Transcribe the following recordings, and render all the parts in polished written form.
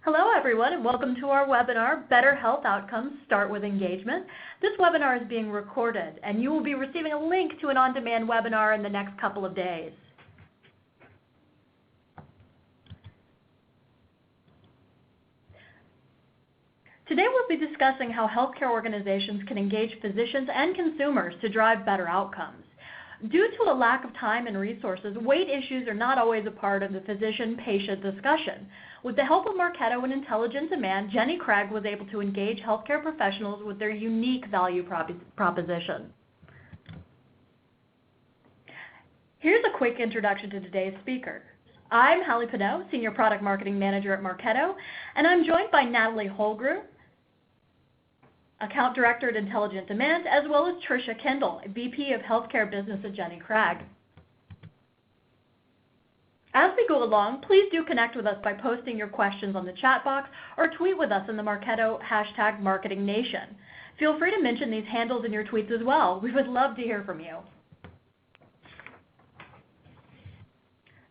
Hello everyone and welcome to our webinar, Better Health Outcomes Start with Engagement. This webinar is being recorded and you will be receiving a link to an on-demand webinar in the next couple of days. Today we'll be discussing how healthcare organizations can engage physicians and consumers to drive better outcomes. Due to a lack of time and resources, weight issues are not always a part of the physician-patient discussion. With the help of Marketo and Intelligent Demand, Jenny Craig was able to engage healthcare professionals with their unique value proposition. Here's a quick introduction to today's speaker. I'm Hallie Pinot, Senior Product Marketing Manager at Marketo, and I'm joined by Natalie Holgrew, Account Director at Intelligent Demand, as well as Tricia Kendall, VP of Healthcare Business at Jenny Craig. As we go along, please do connect with us by posting your questions on the chat box or tweet with us in the Marketo hashtag #MarketingNation. Feel free to mention these handles in your tweets as well. We would love to hear from you.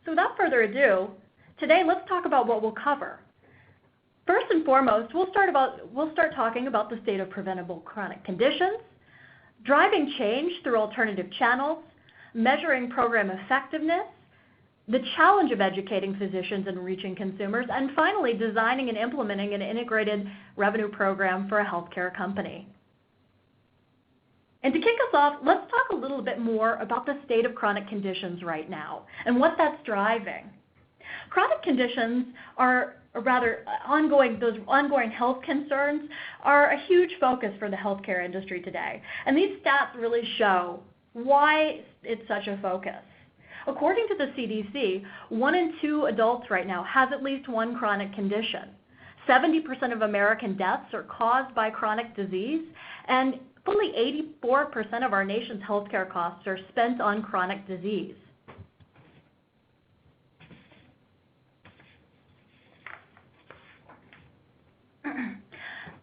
So without further ado, today let's talk about what we'll cover. First and foremost, we'll start talking about the state of preventable chronic conditions, driving change through alternative channels, measuring program effectiveness, the challenge of educating physicians and reaching consumers, and finally, designing and implementing an integrated revenue program for a healthcare company. And to kick us off, let's talk a little bit more about the state of chronic conditions right now and what that's driving. Chronic conditions are those ongoing health concerns are a huge focus for the healthcare industry today. And these stats really show why it's such a focus. According to the CDC, 1 in 2 adults right now has at least one chronic condition. 70% of American deaths are caused by chronic disease, and fully 84% of our nation's healthcare costs are spent on chronic disease.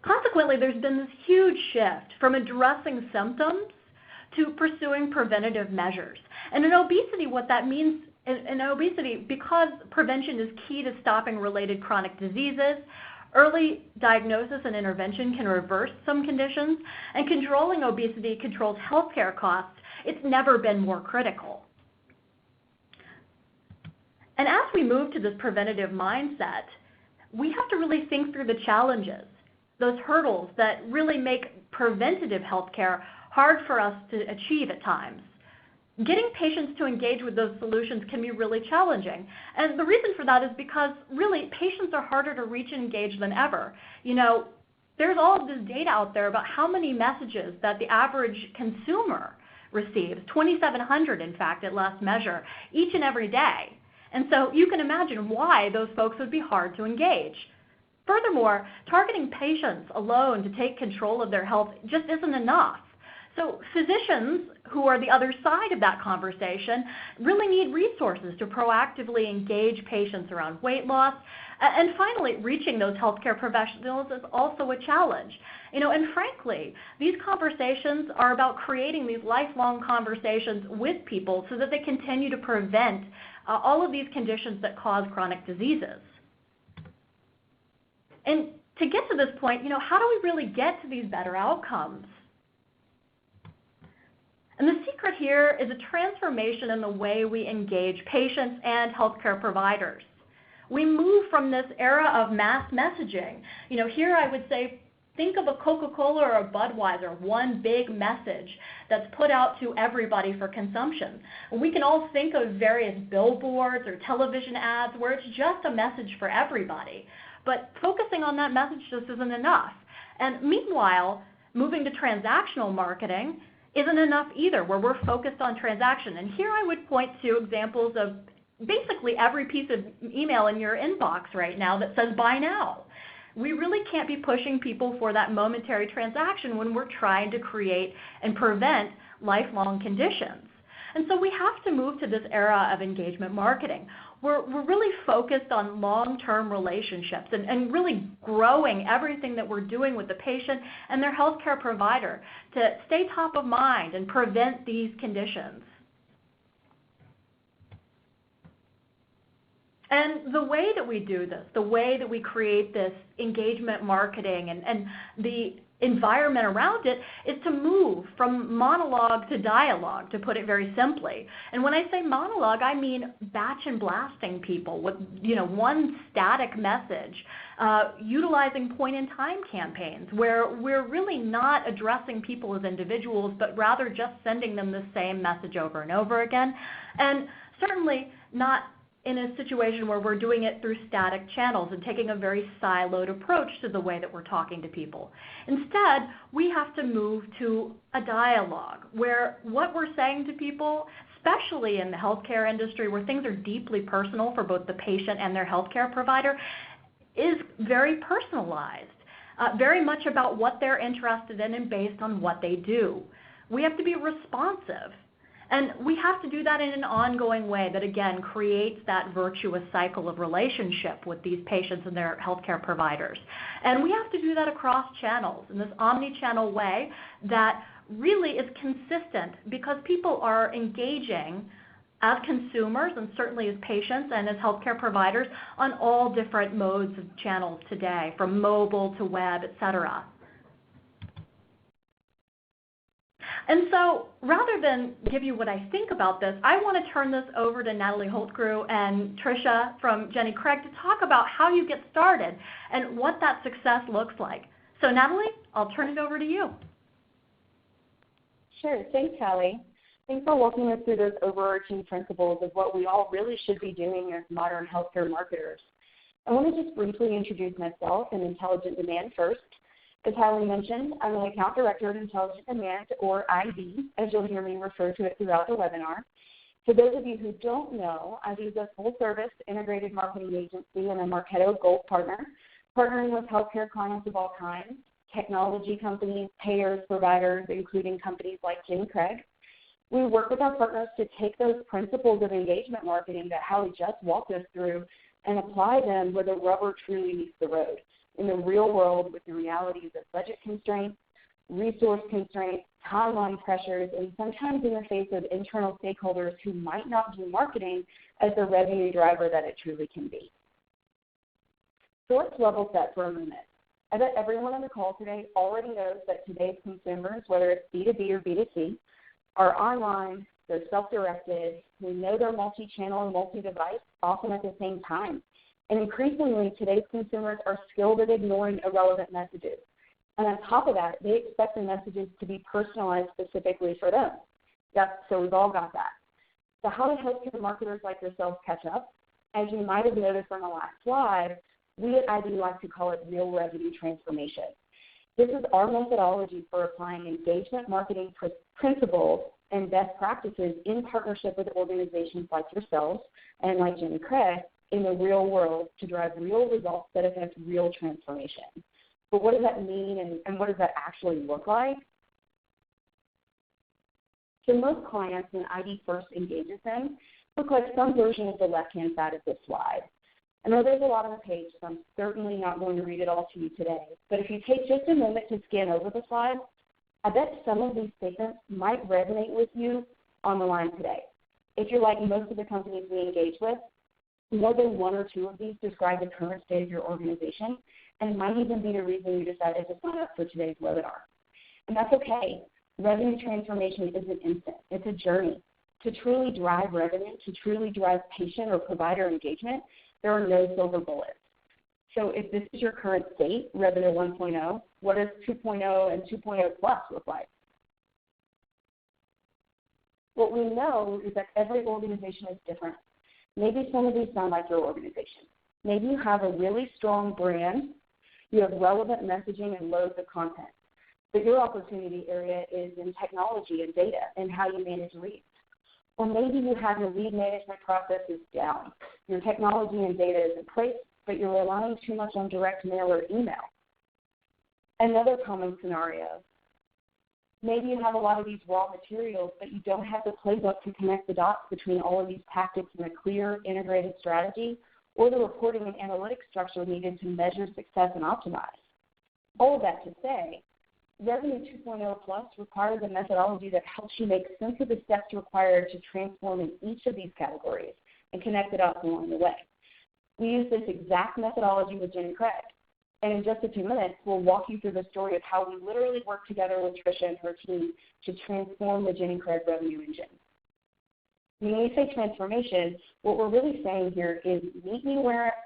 Consequently, there's been this huge shift from addressing symptoms to pursuing preventative measures. And in obesity, what that means, because prevention is key to stopping related chronic diseases, early diagnosis and intervention can reverse some conditions, and controlling obesity controls healthcare costs. It's never been more critical. And as we move to this preventative mindset, we have to really think through the challenges, those hurdles that really make preventative healthcare hard for us to achieve at times. Getting patients to engage with those solutions can be really challenging. And the reason for that is because really patients are harder to reach and engage than ever. You know, there's all of this data out there about how many messages that the average consumer receives, 2,700 in fact at last measure, each and every day. And so you can imagine why those folks would be hard to engage. Furthermore, targeting patients alone to take control of their health just isn't enough. So physicians, who are the other side of that conversation, really need resources to proactively engage patients around weight loss. And finally, reaching those healthcare professionals is also a challenge. You know, and frankly, these conversations are about creating these lifelong conversations with people so that they continue to prevent all of these conditions that cause chronic diseases. And to get to this point, you know, how do we really get to these better outcomes? And the secret here is a transformation in the way we engage patients and healthcare providers. We move from this era of mass messaging. You know, here I would say, think of a Coca-Cola or a Budweiser, one big message that's put out to everybody for consumption. We can all think of various billboards or television ads where it's just a message for everybody. But focusing on that message just isn't enough. And meanwhile, moving to transactional marketing isn't enough either, where we're focused on transaction. And here I would point to examples of basically every piece of email in your inbox right now that says buy now. We really can't be pushing people for that momentary transaction when we're trying to create and prevent lifelong conditions. And so we have to move to this era of engagement marketing. We're really focused on long-term relationships and really growing everything that we're doing with the patient and their healthcare provider to stay top of mind and prevent these conditions. And the way that we do this, the way that we create this engagement marketing and the environment around it is to move from monologue to dialogue, to put it very simply. And when I say monologue, I mean batch and blasting people with one static message, utilizing point-in-time campaigns where we're really not addressing people as individuals, but rather just sending them the same message over and over again. And certainly not in a situation where we're doing it through static channels and taking a very siloed approach to the way that we're talking to people. Instead, we have to move to a dialogue where what we're saying to people, especially in the healthcare industry where things are deeply personal for both the patient and their healthcare provider, is very personalized, very much about what they're interested in and based on what they do. We have to be responsive. And we have to do that in an ongoing way that, again, creates that virtuous cycle of relationship with these patients and their healthcare providers. And we have to do that across channels in this omni-channel way that really is consistent because people are engaging as consumers and certainly as patients and as healthcare providers on all different modes of channels today, from mobile to web, et cetera. And so rather than give you what I think about this, I want to turn this over to Natalie Holtgrew and Tricia from Jenny Craig to talk about how you get started and what that success looks like. So Natalie, I'll turn it over to you. Sure. Thanks, Callie. Thanks for walking us through those overarching principles of what we all really should be doing as modern healthcare marketers. I want to just briefly introduce myself and Intelligent Demand first. As Callie mentioned, I'm an account director at Intelligent Demand, or ID, as you'll hear me refer to it throughout the webinar. For those of you who don't know, ID is a full-service integrated marketing agency and a Marketo Gold partner, partnering with healthcare clients of all kinds, technology companies, payers, providers, including companies like Jenny Craig. We work with our partners to take those principles of engagement marketing that Callie just walked us through and apply them where the rubber truly meets the road, in the real world with the realities of budget constraints, resource constraints, timeline pressures, and sometimes in the face of internal stakeholders who might not view marketing as the revenue driver that it truly can be. So let's level set for a moment. I bet everyone on the call today already knows that today's consumers, whether it's B2B or B2C, are online, they're self-directed, we know they're multi-channel and multi-device, often at the same time. And increasingly, today's consumers are skilled at ignoring irrelevant messages. And on top of that, they expect the messages to be personalized specifically for them. So we've all got that. So how do healthcare marketers like yourselves catch up? As you might have noticed on the last slide, we at ID like to call it real revenue transformation. This is our methodology for applying engagement marketing principles and best practices in partnership with organizations like yourselves and like Jenny Craig in the real world to drive real results that affect real transformation. But what does that mean and what does that actually look like? So most clients when ID first engages them look like some version of the left-hand side of this slide. I know there's a lot on the page, so I'm certainly not going to read it all to you today. But if you take just a moment to scan over the slide, I bet some of these statements might resonate with you on the line today. If you're like most of the companies we engage with, more than one or two of these describe the current state of your organization, and it might even be the reason you decided to sign up for today's webinar. And that's okay. Revenue transformation isn't instant. It's a journey. To truly drive revenue, to truly drive patient or provider engagement, there are no silver bullets. So if this is your current state, revenue 1.0, what does 2.0 and 2.0 plus look like? What we know is that every organization is different. Maybe some of these sound like your organization. Maybe you have a really strong brand, you have relevant messaging and loads of content, but your opportunity area is in technology and data and how you manage leads. Or maybe you have your lead management processes down. Your technology and data is in place, but you're relying too much on direct mail or email. Another common scenario, maybe you have a lot of these raw materials, but you don't have the playbook to connect the dots between all of these tactics in a clear, integrated strategy, or the reporting and analytics structure needed to measure success and optimize. All of that to say, Revenue 2.0 Plus requires a methodology that helps you make sense of the steps required to transform in each of these categories and connect the dots along the way. We use this exact methodology with Jen and Craig. And in just a few minutes, we'll walk you through the story of how we literally work together with Tricia and her team to transform the Jen and Craig revenue engine. When we say transformation, what we're really saying here is meet me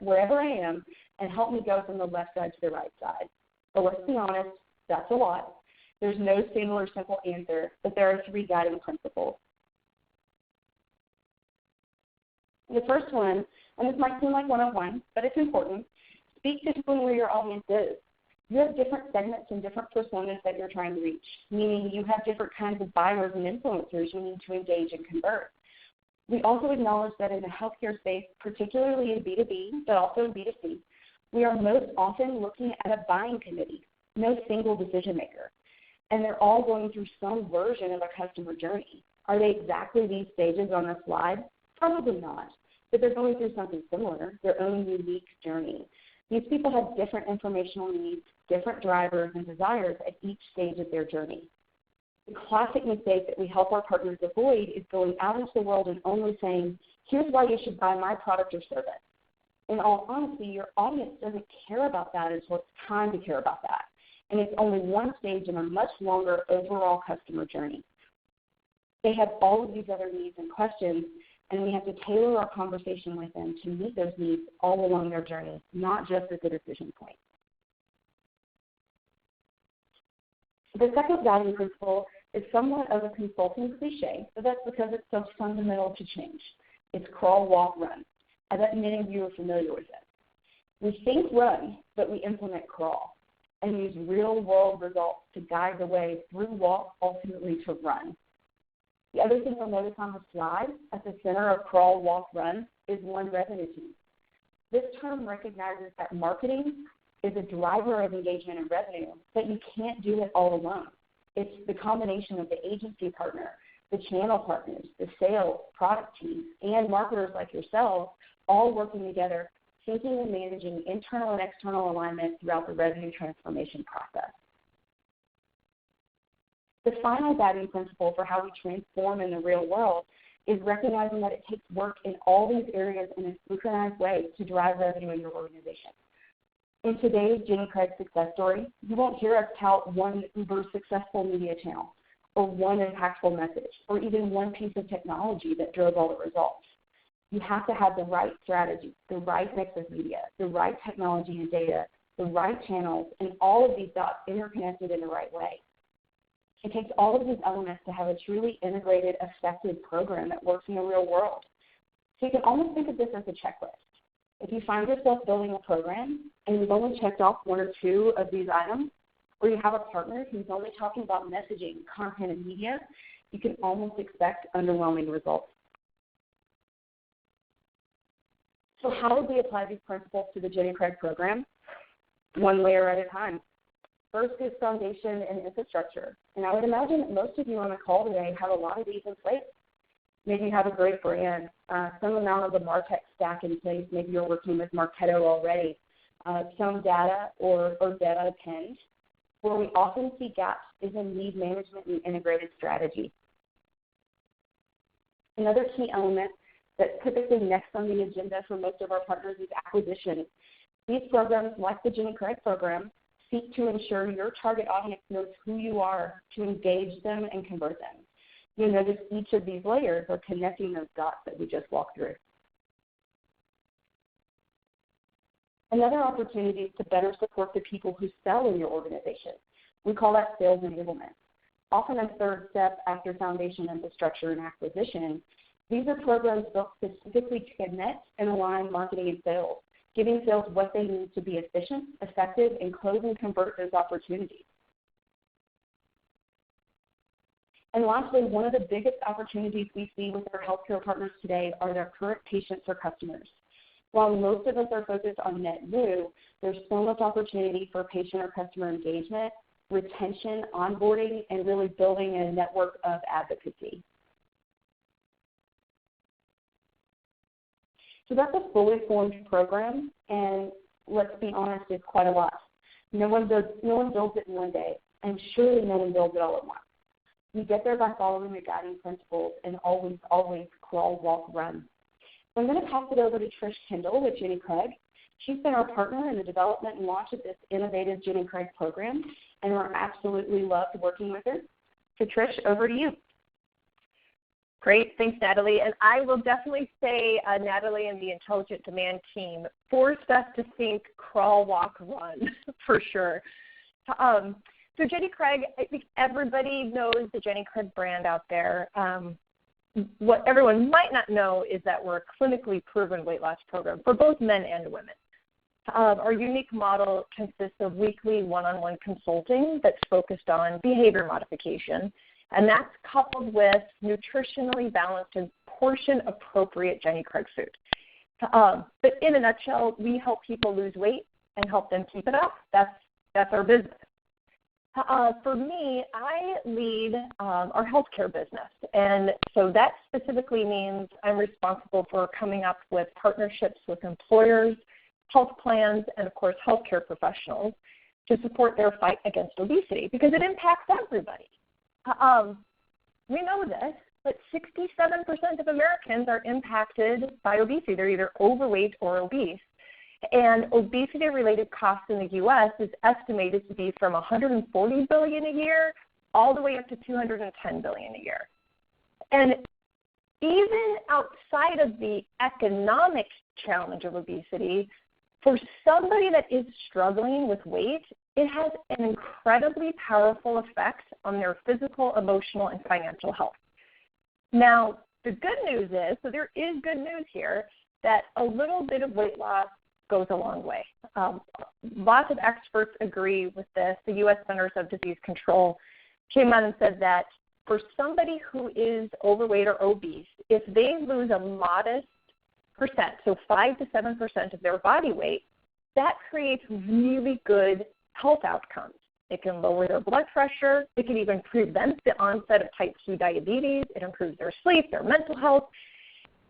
wherever I am and help me go from the left side to the right side. But let's be honest, that's a lot. There's no single or simple answer, but there are 3 guiding principles. The first one, and this might seem like 101, but it's important, speak to people where your audience is. You have different segments and different personas that you're trying to reach, meaning you have different kinds of buyers and influencers you need to engage and convert. We also acknowledge that in the healthcare space, particularly in B2B, but also in B2C, we are most often looking at a buying committee, no single decision maker. And they're all going through some version of a customer journey. Are they exactly these stages on the slide? Probably not, but they're going through something similar, their own unique journey. These people have different informational needs, different drivers and desires at each stage of their journey. The classic mistake that we help our partners avoid is going out into the world and only saying, here's why you should buy my product or service. In all honesty, your audience doesn't care about that until it's time to care about that. And it's only one stage in a much longer overall customer journey. They have all of these other needs and questions, and we have to tailor our conversation with them to meet those needs all along their journey, not just at the decision point. The second guiding principle is somewhat of a consulting cliche, but that's because it's so fundamental to change. It's crawl, walk, run. I bet many of you are familiar with it. We think run, but we implement crawl and use real-world results to guide the way through walk, ultimately to run. The other thing you'll notice on the slide, at the center of crawl, walk, run, is one revenue team. This term recognizes that marketing is a driver of engagement and revenue, but you can't do it all alone. It's the combination of the agency partner, the channel partners, the sales, product teams, and marketers like yourselves all working together, thinking and managing internal and external alignment throughout the revenue transformation process. The final guiding principle for how we transform in the real world is recognizing that it takes work in all these areas in a synchronized way to drive revenue in your organization. In today's Jen and Craig success story, you won't hear us tout one uber successful media channel or one impactful message or even one piece of technology that drove all the results. You have to have the right strategy, the right mix of media, the right technology and data, the right channels, and all of these dots interconnected in the right way. It takes all of these elements to have a truly integrated, effective program that works in the real world. So you can almost think of this as a checklist. If you find yourself building a program and you've only checked off 1 or 2 of these items, or you have a partner who's only talking about messaging, content, and media, you can almost expect underwhelming results. So how do we apply these principles to the Jen and Craig program? One layer at a time. First is foundation and infrastructure. And I would imagine that most of you on the call today have a lot of these in place. Maybe you have a great brand, some amount of the MarTech stack in place. Maybe you're working with Marketo already, some data or data penned. Where we often see gaps is in lead management and integrated strategy. Another key element that's typically next on the agenda for most of our partners is acquisition. These programs, like the Jen and Craig program, seek to ensure your target audience knows who you are to engage them and convert them. You'll notice each of these layers are connecting those dots that we just walked through. Another opportunity is to better support the people who sell in your organization. We call that sales enablement. Often a third step after foundation, infrastructure, and acquisition, these are programs built specifically to connect and align marketing and sales, giving sales what they need to be efficient, effective, and close and convert those opportunities. And lastly, one of the biggest opportunities we see with our healthcare partners today are their current patients or customers. While most of us are focused on net new, there's so much opportunity for patient or customer engagement, retention, onboarding, and really building a network of advocacy. So that's a fully formed program, and let's be honest, it's quite a lot. No one builds it in one day, and surely no one builds it all at once. You get there by following the guiding principles and always crawl, walk, run. I'm going to pass it over to Trish Kendall with Jenny Craig. She's been our partner in the development and launch of this innovative Jenny Craig program, and we're absolutely loved working with her. So Trish, over to you. Great. Thanks, Natalie. And I will definitely say Natalie and the Intelligent Demand team forced us to think crawl, walk, run for sure. So Jenny Craig, I think everybody knows the Jenny Craig brand out there. What everyone might not know is that we're a clinically proven weight loss program for both men and women. Our unique model consists of weekly one-on-one consulting that's focused on behavior modification, and that's coupled with nutritionally balanced and portion-appropriate Jenny Craig food. But in a nutshell, we help people lose weight and help them keep it up. That's our business. For me, I lead our healthcare business, and so that specifically means I'm responsible for coming up with partnerships with employers, health plans, and of course healthcare professionals to support their fight against obesity because it impacts everybody. We know this, but 67% of Americans are impacted by obesity. They're either overweight or obese. And obesity-related costs in the U.S. is estimated to be from $140 billion a year all the way up to $210 billion a year. And even outside of the economic challenge of obesity, for somebody that is struggling with weight, it has an incredibly powerful effect on their physical, emotional, and financial health. Now, the good news is, so there is good news here, that a little bit of weight loss goes a long way. Lots of experts agree with this. The U.S. Centers of Disease Control came out and said that for somebody who is overweight or obese, if they lose a modest percent, so 5 to 7% of their body weight, that creates really good health outcomes. It can lower their blood pressure. It can even prevent the onset of type 2 diabetes. It improves their sleep, their mental health.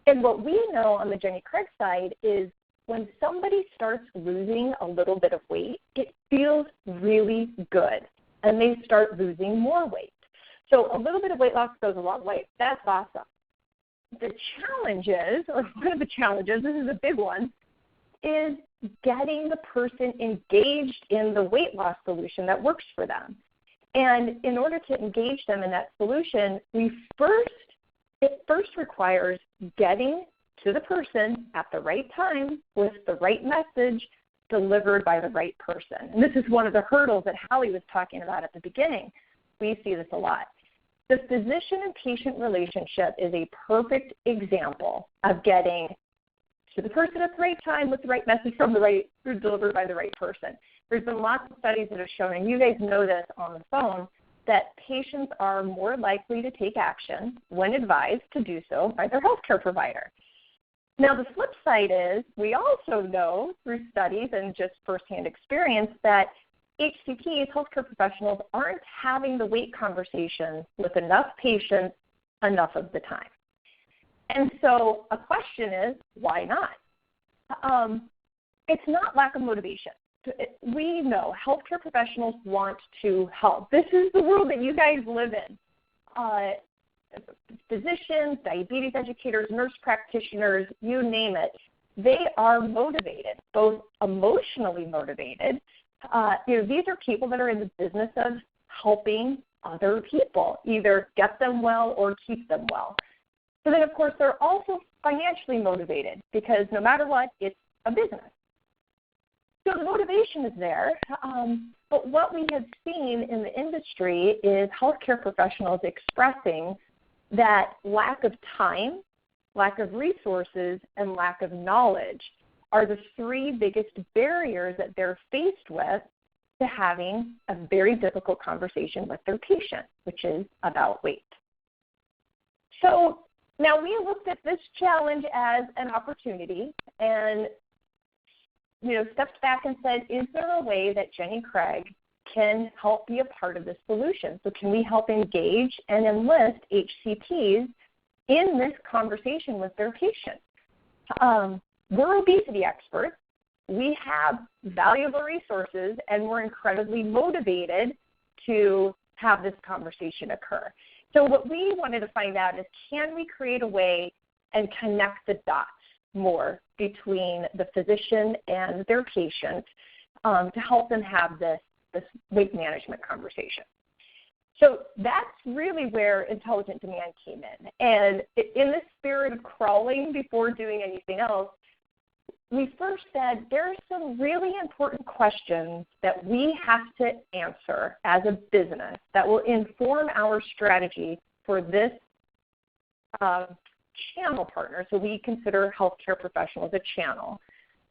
And what we know on the Jenny Craig side is when somebody starts losing a little bit of weight, it feels really good, and they start losing more weight. So a little bit of weight loss goes a long way. That's awesome. The challenges, or one of the challenges, this is a big one, is getting the person engaged in the weight loss solution that works for them. And in order to engage them in that solution, it first requires getting to the person at the right time with the right message delivered by the right person. And this is one of the hurdles that Hallie was talking about at the beginning. We see this a lot. The physician and patient relationship is a perfect example of getting to the person at the right time with the right message delivered by the right person. There's been lots of studies that have shown, and you guys know this on the phone, that patients are more likely to take action when advised to do so by their healthcare provider. Now, the flip side is we also know through studies and just firsthand experience that HCPs, healthcare professionals, aren't having the weight conversations with enough patients enough of the time. And so a question is, why not? It's not lack of motivation. We know healthcare professionals want to help. This is the world that you guys live in. Physicians, diabetes educators, nurse practitioners, you name it, they are motivated, both emotionally motivated. These are people that are in the business of helping other people, either get them well or keep them well. So then, of course, they're also financially motivated because no matter what, it's a business. So the motivation is there, but what we have seen in the industry is healthcare professionals expressing that lack of time, lack of resources, and lack of knowledge are the three biggest barriers that they're faced with to having a very difficult conversation with their patient, which is about weight. So now we looked at this challenge as an opportunity and stepped back and said, is there a way that Jenny Craig can help be a part of this solution? So can we help engage and enlist HCPs in this conversation with their patients? We're obesity experts. We have valuable resources, and we're incredibly motivated to have this conversation occur. So what we wanted to find out is, can we create a way and connect the dots more between the physician and their patient to help them have this weight management conversation. So that's really where Intelligent Demand came in. And in the spirit of crawling before doing anything else, we first said there are some really important questions that we have to answer as a business that will inform our strategy for this channel partner. So we consider healthcare professionals a channel.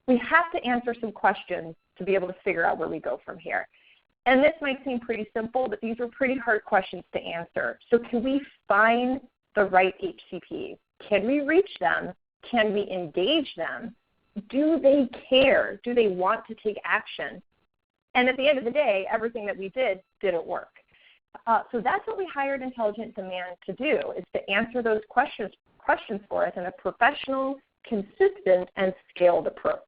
We have to answer some questions to be able to figure out where we go from here. And this might seem pretty simple, but these were pretty hard questions to answer. So can we find the right HCP? Can we reach them? Can we engage them? Do they care? Do they want to take action? And at the end of the day, everything that we did didn't work. So that's what we hired Intelligent Demand to do, is to answer those questions for us in a professional, consistent, and scaled approach.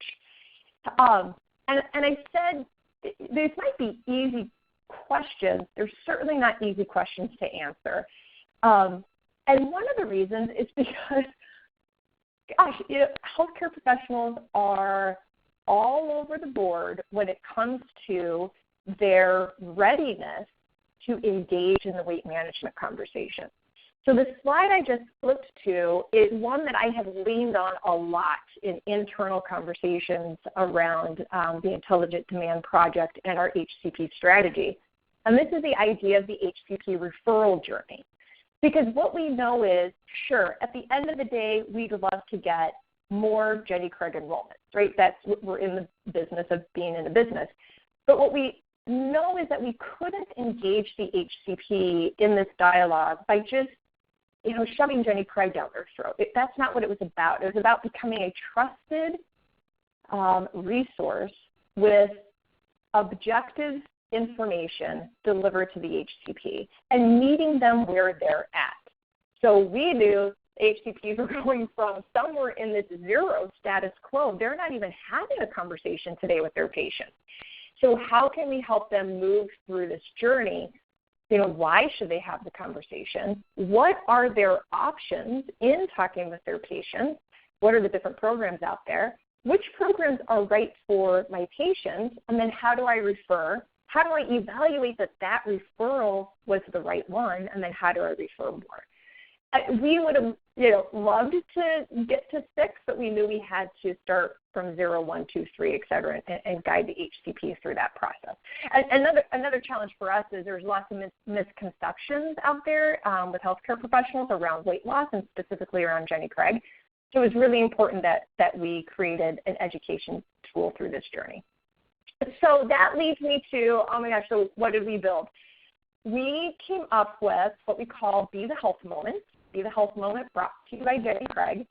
And I said these might be easy questions. They're certainly not easy questions to answer. And one of the reasons is because, gosh, healthcare professionals are all over the board when it comes to their readiness to engage in the weight management conversation. So the slide I just flipped to is one that I have leaned on a lot in internal conversations around the Intelligent Demand project and our HCP strategy. And this is the idea of the HCP referral journey. Because what we know is, sure, at the end of the day, we'd love to get more Jenny Craig enrollments, right? That's what we're in the business of being in the business. But what we know is that we couldn't engage the HCP in this dialogue by just shoving Jenny Craig down their throat. That's not what it was about. It was about becoming a trusted resource with objective information delivered to the HCP and meeting them where they're at. So we knew HCPs were going from somewhere in this zero status quo. They're not even having a conversation today with their patients. So how can we help them move through this journey? Why should they have the conversation? What are their options in talking with their patients? What are the different programs out there? Which programs are right for my patients? And then how do I refer? How do I evaluate that referral was the right one? And then how do I refer more? We would have loved to get to 6, but we knew we had to start from 0, 1, 2, 3, et cetera, and guide the HCP through that process. Another challenge for us is there's lots of misconceptions out there with healthcare professionals around weight loss and specifically around Jenny Craig. So it was really important that we created an education tool through this journey. So that leads me to, oh my gosh, so what did we build? We came up with what we call Be the Health Moment. Be the Health Moment, brought to you by Jenny Craig.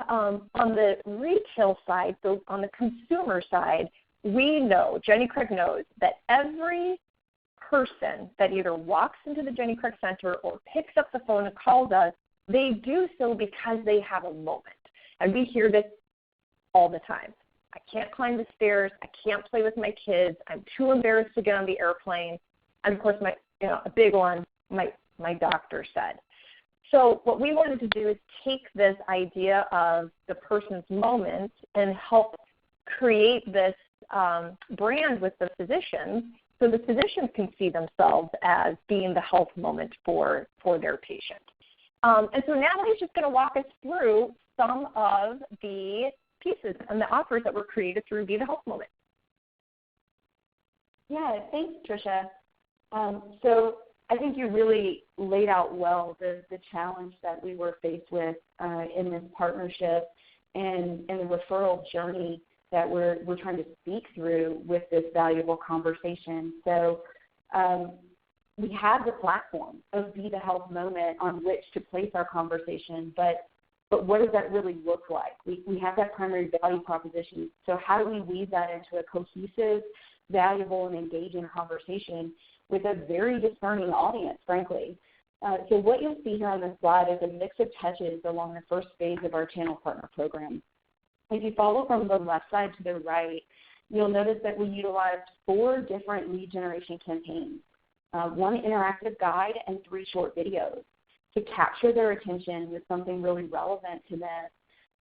On the retail side, so on the consumer side, we know, Jenny Craig knows, that every person that either walks into the Jenny Craig Center or picks up the phone and calls us, they do so because they have a moment. And we hear this all the time. I can't climb the stairs. I can't play with my kids. I'm too embarrassed to get on the airplane. And, of course, a big one, my doctor said. So what we wanted to do is take this idea of the person's moment and help create this brand with the physicians so the physicians can see themselves as being the health moment for their patient. And so Natalie's just going to walk us through some of the pieces and the offers that were created through Be the Health Moment. Yeah, thanks, Tricia. So I think you really laid out well the challenge that we were faced with in this partnership and the referral journey that we're trying to speak through with this valuable conversation. So we have the platform of Be the Health Moment on which to place our conversation, but what does that really look like? We have that primary value proposition. So how do we weave that into a cohesive, valuable, and engaging conversation with a very discerning audience, frankly? So what you'll see here on this slide is a mix of touches along the first phase of our channel partner program. If you follow from the left side to the right, you'll notice that we utilized 4 different lead generation campaigns, 1 interactive guide and 3 short videos to capture their attention with something really relevant to them.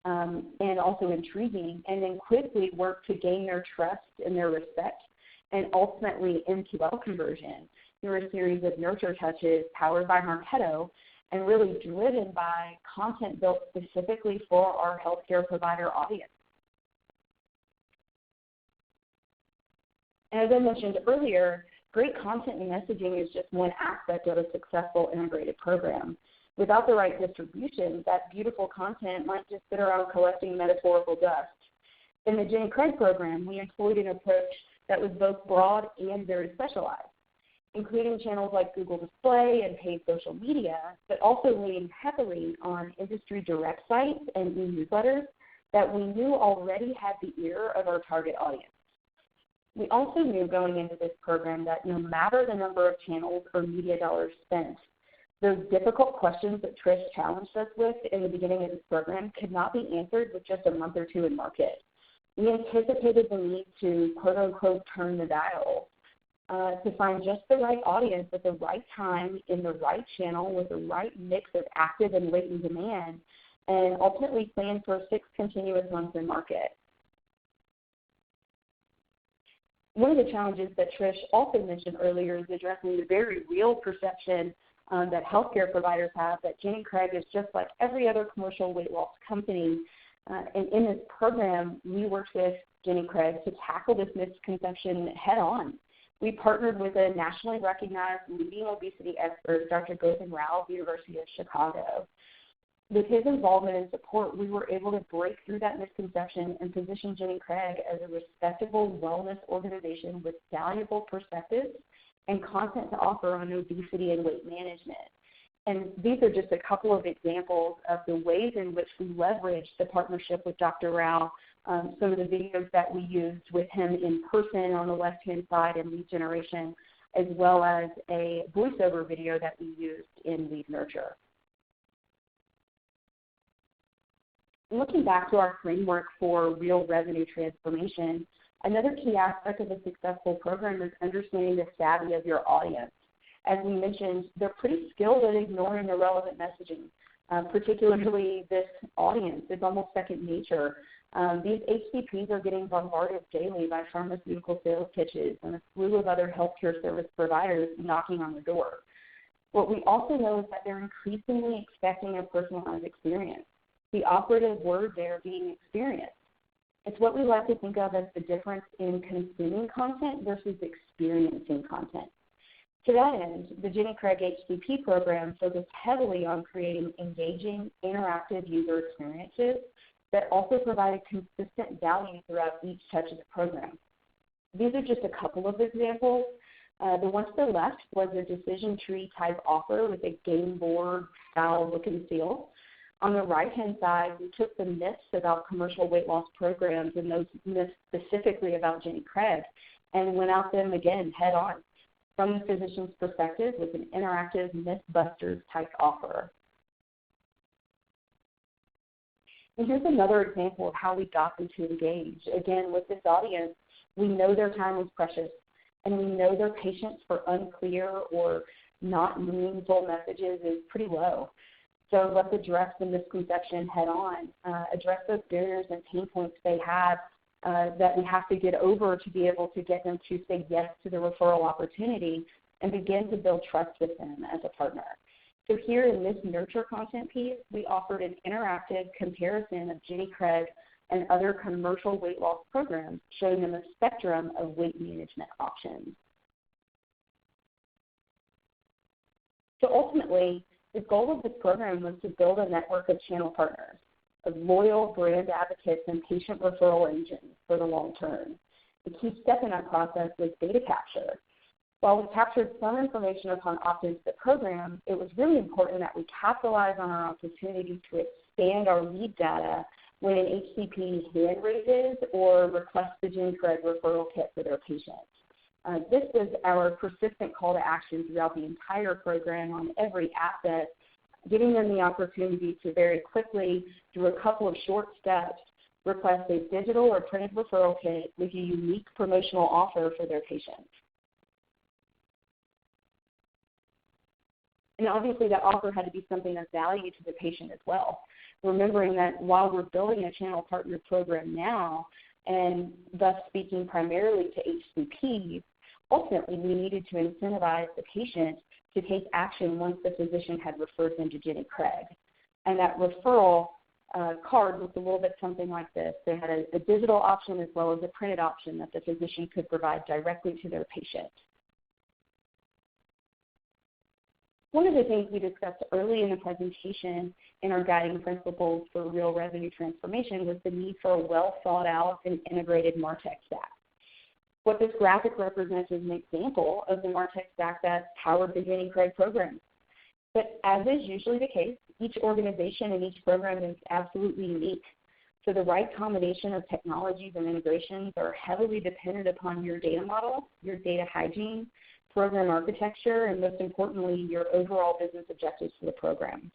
and also intriguing, and then quickly work to gain their trust and their respect, and ultimately MQL conversion through a series of nurture touches powered by Marketo and really driven by content built specifically for our healthcare provider audience. And as I mentioned earlier, great content and messaging is just one aspect of a successful integrated program. Without the right distribution, that beautiful content might just sit around collecting metaphorical dust. In the Jenny Craig program, we employed an approach that was both broad and very specialized, including channels like Google Display and paid social media, but also leaning heavily on industry direct sites and e-newsletters that we knew already had the ear of our target audience. We also knew going into this program that no matter the number of channels or media dollars spent, those difficult questions that Trish challenged us with in the beginning of this program could not be answered with just a month or two in market. We anticipated the need to, quote unquote, turn the dial to find just the right audience at the right time in the right channel with the right mix of active and latent demand, and ultimately plan for 6 continuous months in market. One of the challenges that Trish also mentioned earlier is addressing the very real perception that healthcare providers have that Jenny Craig is just like every other commercial weight loss company. And in this program, we worked with Jenny Craig to tackle this misconception head on. We partnered with a nationally recognized leading obesity expert, Dr. Gautam Rao of the University of Chicago. With his involvement and support, we were able to break through that misconception and position Jenny Craig as a respectable wellness organization with valuable perspectives and content to offer on obesity and weight management. And these are just a couple of examples of the ways in which we leveraged the partnership with Dr. Rao, some of the videos that we used with him in person on the left-hand side in lead generation, as well as a voiceover video that we used in lead nurture. Looking back to our framework for real revenue transformation, another key aspect of a successful program is understanding the savvy of your audience. As we mentioned, they're pretty skilled at ignoring irrelevant messaging, particularly this audience. It's almost second nature. These HCPs are getting bombarded daily by pharmaceutical sales pitches and a slew of other healthcare service providers knocking on the door. What we also know is that they're increasingly expecting a personalized experience. The operative word there being experience. It's what we like to think of as the difference in consuming content versus experiencing content. To that end, the Jenny Craig HCP program focused heavily on creating engaging, interactive user experiences that also provided consistent value throughout each touch of the program. These are just a couple of examples. The one to the left was a decision tree type offer with a game board style look and feel. On the right-hand side, we took the myths about commercial weight loss programs and those myths specifically about Jenny Craig and went at them again head on from the physician's perspective with an interactive Mythbusters type offer. And here's another example of how we got them to engage. Again, with this audience, we know their time is precious, and we know their patience for unclear or not meaningful messages is pretty low. So let's address the misconception head on, address those barriers and pain points they have that we have to get over to be able to get them to say yes to the referral opportunity and begin to build trust with them as a partner. So here in this nurture content piece, we offered an interactive comparison of Jenny Craig and other commercial weight loss programs, showing them a spectrum of weight management options. So ultimately, the goal of this program was to build a network of channel partners, of loyal brand advocates and patient referral engines for the long term. The key step in that process was data capture. While we captured some information upon opt-in to the program, it was really important that we capitalize on our opportunity to expand our lead data when an HCP hand raises or requests the Jenny Craig referral kit for their patients. This was our persistent call to action throughout the entire program on every asset, giving them the opportunity to very quickly, through a couple of short steps, request a digital or printed referral kit with a unique promotional offer for their patients. And obviously that offer had to be something of value to the patient as well, remembering that while we're building a channel partner program now, and thus speaking primarily to HCPs, ultimately we needed to incentivize the patient to take action once the physician had referred them to Jenny Craig. And that referral card looked a little bit something like this. They had a digital option as well as a printed option that the physician could provide directly to their patient. One of the things we discussed early in the presentation in our guiding principles for real revenue transformation was the need for a well thought out and integrated MarTech stack. What this graphic represents is an example of the MarTech stack that powered the Jenny Craig program. But as is usually the case, each organization and each program is absolutely unique. So the right combination of technologies and integrations are heavily dependent upon your data model, your data hygiene, program architecture, and most importantly, your overall business objectives for the program.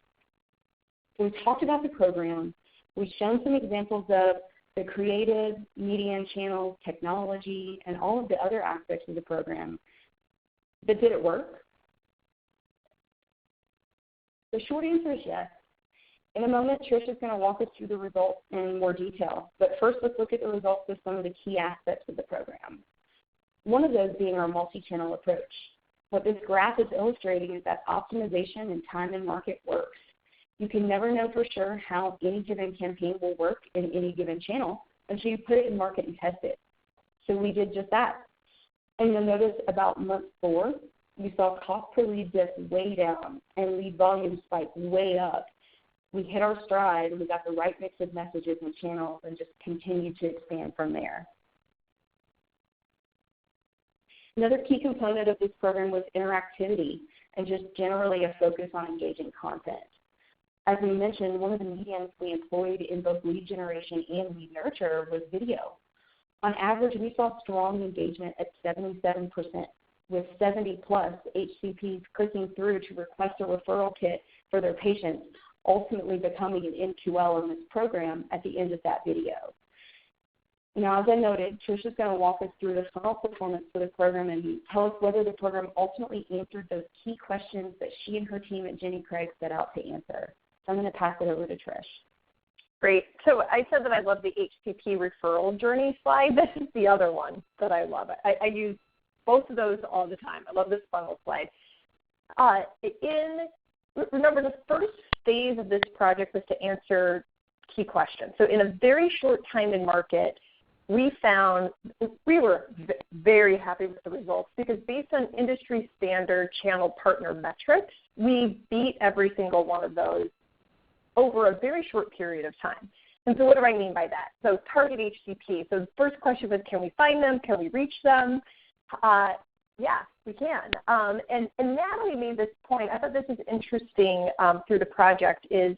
So we talked about the program. We've shown some examples of the creative, media and channels, technology, and all of the other aspects of the program. But did it work? The short answer is yes. In a moment, Trish is going to walk us through the results in more detail. But first, let's look at the results of some of the key aspects of the program. One of those being our multi-channel approach. What this graph is illustrating is that optimization and time and market works. You can never know for sure how any given campaign will work in any given channel until you put it in market and test it. So we did just that. And you'll notice about month 4, we saw cost per lead dip way down and lead volume spike way up. We hit our stride and we got the right mix of messages and channels and just continued to expand from there. Another key component of this program was interactivity and just generally a focus on engaging content. As we mentioned, one of the mediums we employed in both lead generation and lead nurture was video. On average, we saw strong engagement at 77%, with 70-plus HCPs clicking through to request a referral kit for their patients, ultimately becoming an MQL in this program at the end of that video. Now, as I noted, Trish is going to walk us through the funnel performance for the program and tell us whether the program ultimately answered those key questions that she and her team at Jenny Craig set out to answer. So I'm going to pass it over to Trish. Great. So I said that I love the HCP referral journey slide. This is the other one that I love. I use both of those all the time. I love this funnel slide. Remember, the first phase of this project was to answer key questions. So in a very short time in market, we were very happy with the results because based on industry standard channel partner metrics, we beat every single one of those over a very short period of time. And so what do I mean by that? So target HCP. So the first question was, can we find them? Can we reach them? Yeah, we can. And Natalie made this point. I thought this is interesting through the project is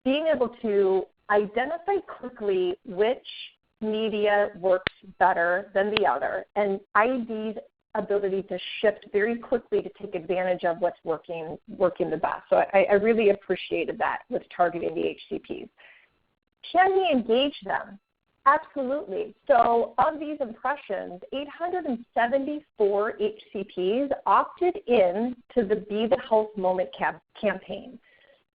being able to identify quickly which media works better than the other, and ID's ability to shift very quickly to take advantage of what's working the best. So I really appreciated that with targeting the HCPs. Can we engage them? Absolutely. So of these impressions, 874 HCPs opted in to the Be the Health Moment campaign.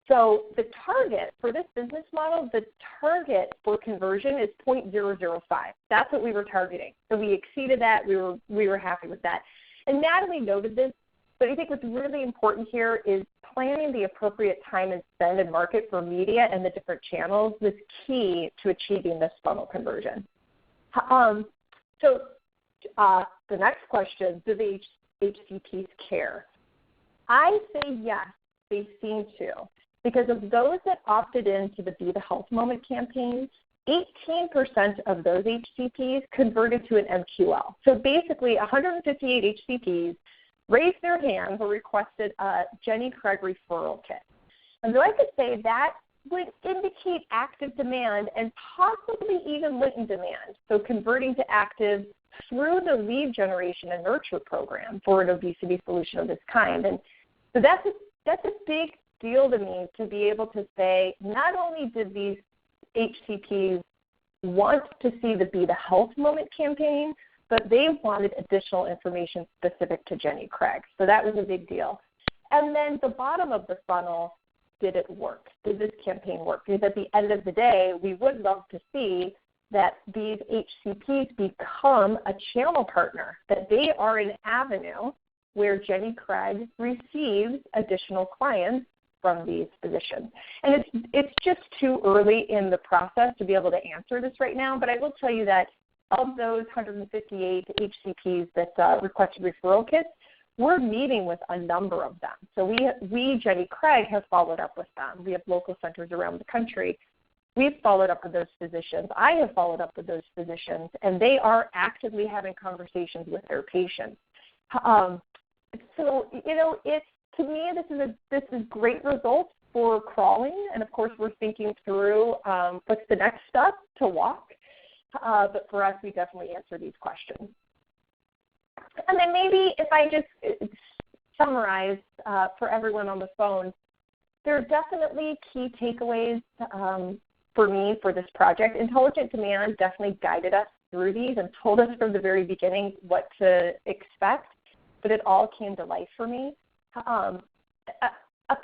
So the target for this business model, the target for conversion is 0.005. That's what we were targeting. So we exceeded that. We were happy with that. And Natalie noted this, but I think what's really important here is planning the appropriate time and spend and market for media and the different channels is key to achieving this funnel conversion. So the next question, do the HCPs care? I say yes, they seem to. Because of those that opted into the Be the Health Moment campaign, 18% of those HCPs converted to an MQL. So basically 158 HCPs raised their hands or requested a Jenny Craig referral kit. And so I could say that would indicate active demand and possibly even latent demand, so converting to active through the lead generation and nurture program for an obesity solution of this kind. And so that's a big deal to me to be able to say not only did these HCPs want to see the Be the Health Moment campaign, but they wanted additional information specific to Jenny Craig. So that was a big deal. And then the bottom of the funnel, did it work? Did this campaign work? Because at the end of the day, we would love to see that these HCPs become a channel partner, that they are an avenue where Jenny Craig receives additional clients from these physicians. And it's just too early in the process to be able to answer this right now, but I will tell you that of those 158 HCPs that requested referral kits, we're meeting with a number of them. So we, Jenny Craig, have followed up with them. We have local centers around the country. We've followed up with those physicians. I have followed up with those physicians, and they are actively having conversations with their patients. So, it's, to me, this is great results for crawling, and of course we're thinking through what's the next step to walk. But for us, we definitely answer these questions. And then maybe if I just summarize for everyone on the phone, there are definitely key takeaways for me for this project. Intelligent Demand definitely guided us through these and told us from the very beginning what to expect, but it all came to life for me. A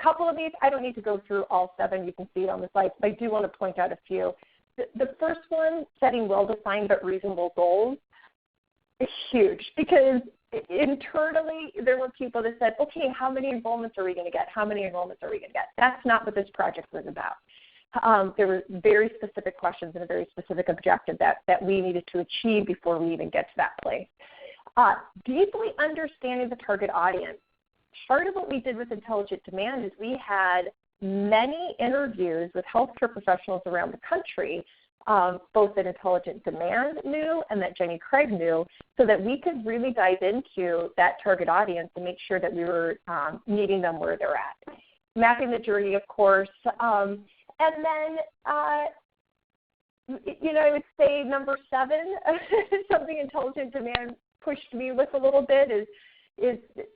couple of these, I don't need to go through all 7. You can see it on the slide, but I do want to point out a few. The first one, setting well-defined but reasonable goals, is huge because internally there were people that said, okay, how many enrollments are we going to get? How many enrollments are we going to get? That's not what this project was about. There were very specific questions and a very specific objective that we needed to achieve before we even get to that place. Deeply understanding the target audience. Part of what we did with Intelligent Demand is we had many interviews with healthcare professionals around the country, both that Intelligent Demand knew and that Jenny Craig knew, so that we could really dive into that target audience and make sure that we were meeting them where they're at. Mapping the journey, of course. And then, I would say number 7, something Intelligent Demand pushed me with a little bit is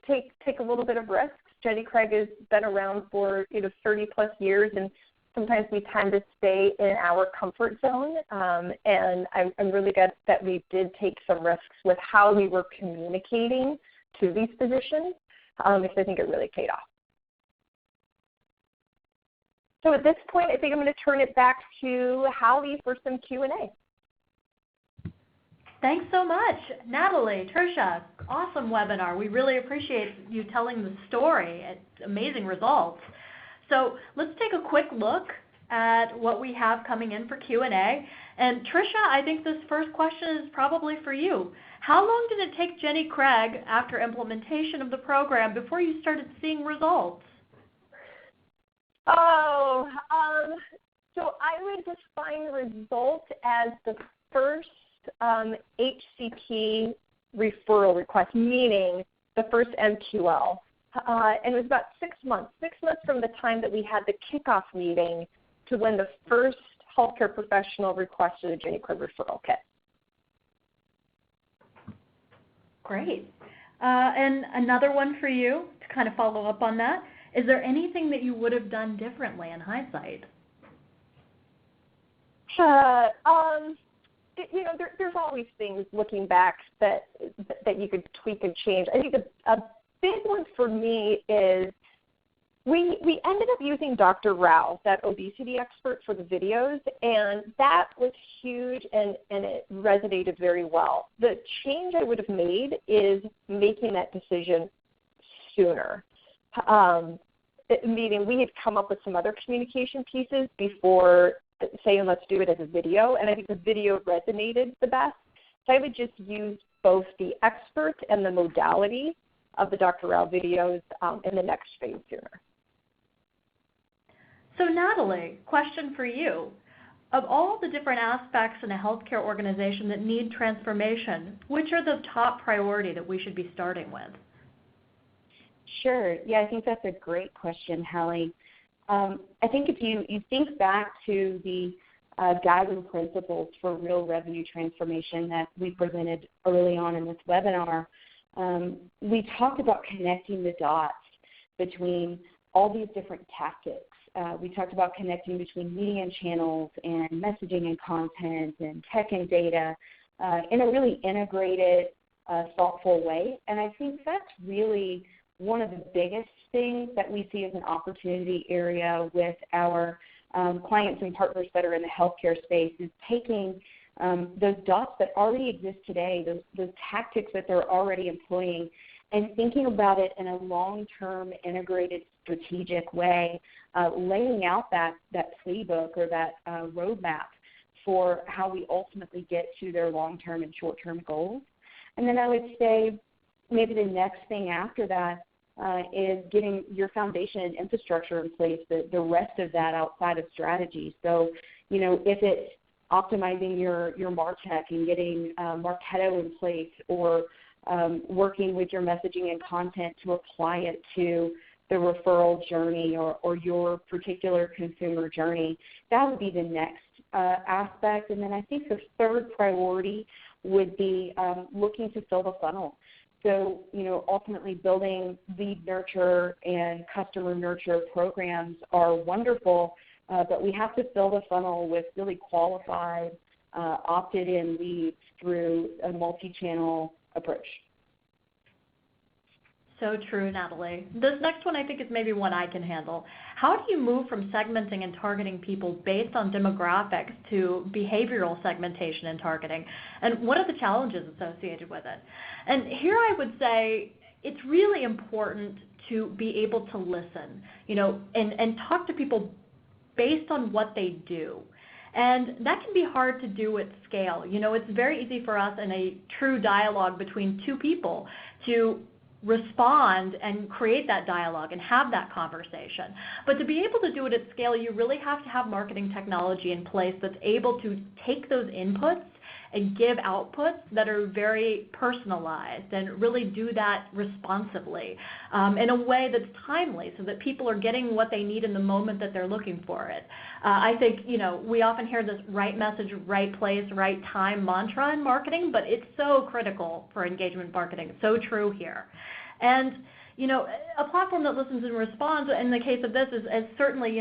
take a little bit of risks. Jenny Craig has been around for 30 plus years, and sometimes we tend to stay in our comfort zone. And I'm really glad that we did take some risks with how we were communicating to these physicians, because I think it really paid off. So at this point, I think I'm going to turn it back to Hallie for some Q&A. Thanks so much, Natalie, Tricia. Awesome webinar. We really appreciate you telling the story. It's amazing results. So let's take a quick look at what we have coming in for Q&A. And Tricia, I think this first question is probably for you. How long did it take Jenny Craig after implementation of the program before you started seeing results? So I would define results as the first HCP referral request, meaning the first MQL. And it was about 6 months, 6 months from the time that we had the kickoff meeting to when the first healthcare professional requested a Jenny Craig referral kit. Great. And another one for you to kind of follow up on that. Is there anything that you would have done differently in hindsight? There's always things looking back that you could tweak and change. I think a big one for me is we ended up using Dr. Rao, that obesity expert, for the videos, and that was huge and it resonated very well. The change I would have made is making that decision sooner. Meaning we had come up with some other communication pieces before saying let's do it as a video, and I think the video resonated the best. So I would just use both the expert and the modality of the Dr. Rao videos in the next phase sooner. So Natalie, question for you. Of all the different aspects in a healthcare organization that need transformation, which are the top priority that we should be starting with? Sure. Yeah, I think that's a great question, Hallie. I think if you think back to the guiding principles for real revenue transformation that we presented early on in this webinar, we talked about connecting the dots between all these different tactics. We talked about connecting between media and channels and messaging and content and tech and data in a really integrated, thoughtful way. And I think that's really one of the biggest things that we see as an opportunity area with our clients and partners that are in the healthcare space is taking those dots that already exist today, those tactics that they're already employing, and thinking about it in a long-term, integrated, strategic way, laying out that playbook or that roadmap for how we ultimately get to their long-term and short-term goals. And then I would say maybe the next thing after that is getting your foundation and infrastructure in place, the rest of that outside of strategy. So, if it's optimizing your MarTech and getting Marketo in place, or working with your messaging and content to apply it to the referral journey or your particular consumer journey, that would be the next aspect. And then I think the third priority would be looking to fill the funnel. So, ultimately building lead nurture and customer nurture programs are wonderful, but we have to fill the funnel with really qualified, opted-in leads through a multi-channel approach. So true, Natalie. This next one I think is maybe one I can handle. How do you move from segmenting and targeting people based on demographics to behavioral segmentation and targeting? And what are the challenges associated with it? And here I would say it's really important to be able to listen, and talk to people based on what they do. And that can be hard to do at scale. It's very easy for us in a true dialogue between two people to respond and create that dialogue and have that conversation. But to be able to do it at scale, you really have to have marketing technology in place that's able to take those inputs and give outputs that are very personalized and really do that responsively in a way that's timely so that people are getting what they need in the moment that they're looking for it. I think, we often hear this right message, right place, right time mantra in marketing, but it's so critical for engagement marketing. So true here. And, a platform that listens and responds in the case of this is certainly,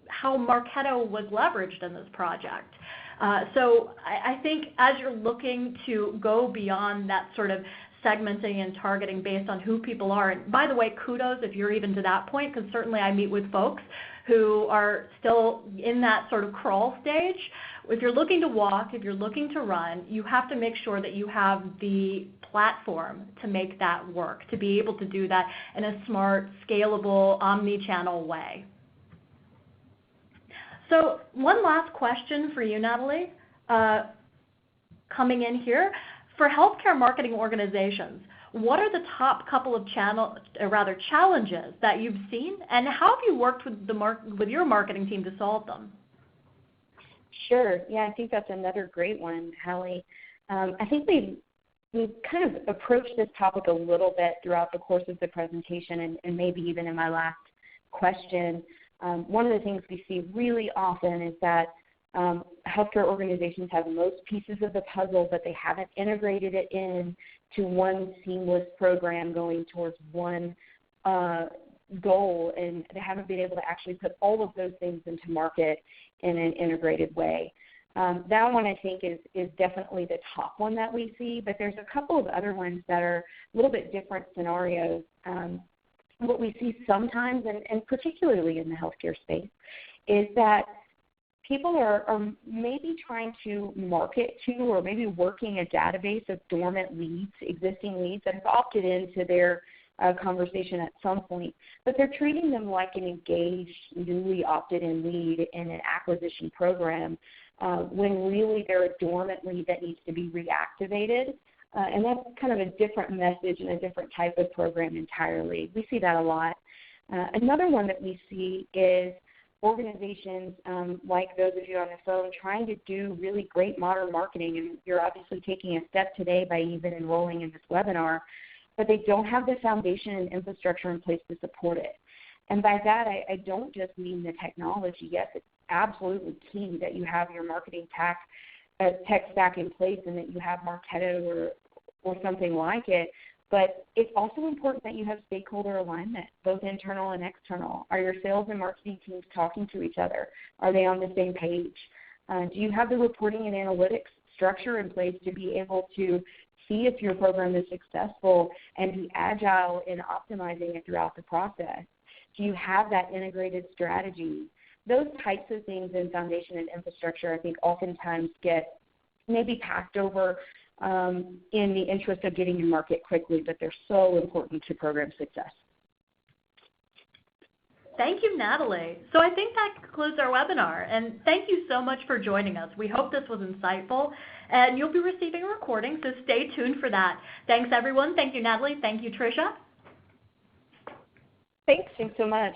how Marketo was leveraged in this project. So I think as you're looking to go beyond that sort of segmenting and targeting based on who people are, and by the way, kudos if you're even to that point, because certainly I meet with folks who are still in that sort of crawl stage. If you're looking to walk, if you're looking to run, you have to make sure that you have the platform to make that work, to be able to do that in a smart, scalable, omni-channel way. So one last question for you, Natalie, coming in here. For healthcare marketing organizations, what are the top couple of challenges that you've seen, and how have you worked with your marketing team to solve them? Sure. Yeah, I think that's another great one, Hallie. I think we've kind of approached this topic a little bit throughout the course of the presentation and maybe even in my last question. One of the things we see really often is that healthcare organizations have most pieces of the puzzle, but they haven't integrated it into one seamless program going towards one goal, and they haven't been able to actually put all of those things into market in an integrated way. That one I think is definitely the top one that we see, but there's a couple of other ones that are a little bit different scenarios. What we see sometimes, and particularly in the healthcare space, is that people are maybe trying to market to or maybe working a database of dormant leads, existing leads that have opted into their conversation at some point, but they're treating them like an engaged, newly opted-in lead in an acquisition program when really they're a dormant lead that needs to be reactivated. And that's kind of a different message and a different type of program entirely. We see that a lot. Another one that we see is organizations like those of you on the phone trying to do really great modern marketing, and you're obviously taking a step today by even enrolling in this webinar, but they don't have the foundation and infrastructure in place to support it. And by that, I don't just mean the technology. Yes, it's absolutely key that you have your marketing tech stack in place and that you have Marketo or something like it. But it's also important that you have stakeholder alignment, both internal and external. Are your sales and marketing teams talking to each other? Are they on the same page? Do you have the reporting and analytics structure in place to be able to see if your program is successful and be agile in optimizing it throughout the process? Do you have that integrated strategy? Those types of things in foundation and infrastructure, I think, oftentimes get maybe passed over in the interest of getting to market quickly, but they're so important to program success. Thank you, Natalie. So I think that concludes our webinar, and thank you so much for joining us. We hope this was insightful, and you'll be receiving a recording, so stay tuned for that. Thanks, everyone. Thank you, Natalie. Thank you, Tricia. Thanks so much.